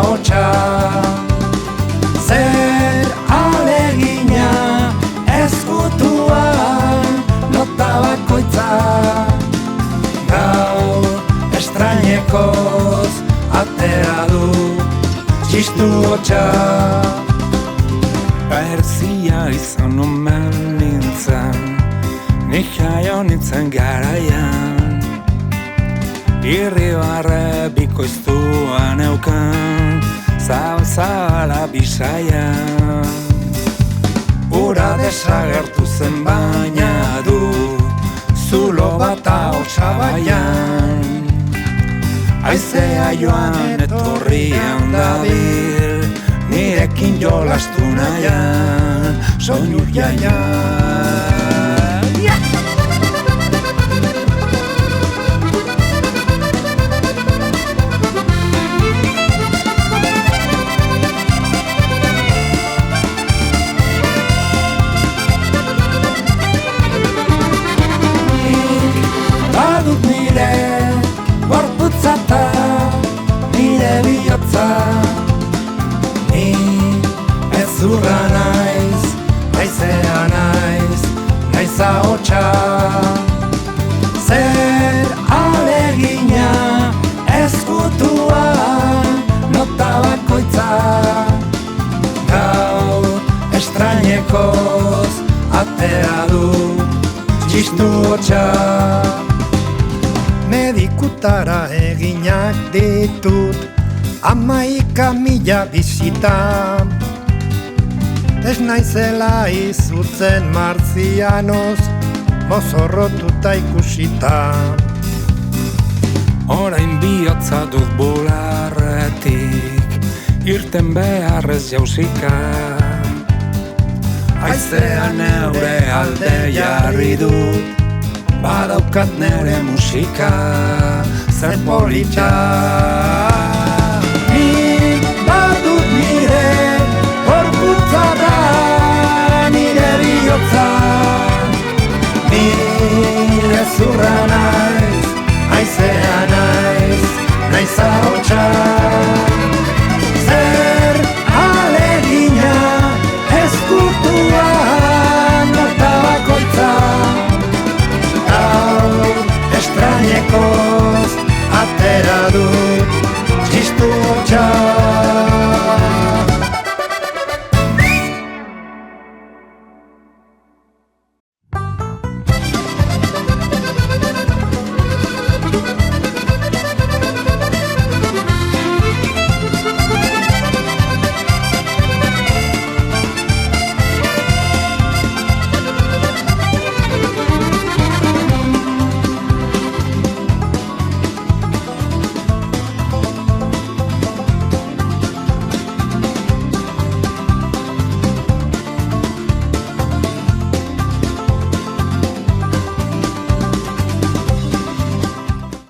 hotxa. Zer alegina ezkutuan nota bakoitza, gaur estrainekoz atera du txistu hotxa. Berzia izan omen nintzen, nik jaio nintzen garaian, irribarre bikoiztuan euken, zabala bisaian. Ura desagertu zen baina du, zulo bata osabaian. Aizea joan etorrian dabil, nirekin jolastu nahian, soinu jaian. Badut nire gorputzata, nire bihotza, ni ezurra naiz, naizea naiz, naiz ahotsa. Zer alegina ezkutuan nota bakoitza, gaur estrainekoz atera du txistu hotxa. Medikutara eginak ditut 11.000 bisita. Ez naizela izutzen martzianoz, mozorrotuta ikusita. Orain bihotza dut bularretik, irten beharrez jauzika. Aizea neure alde jarri dut, badaukat nere musika, zer polita.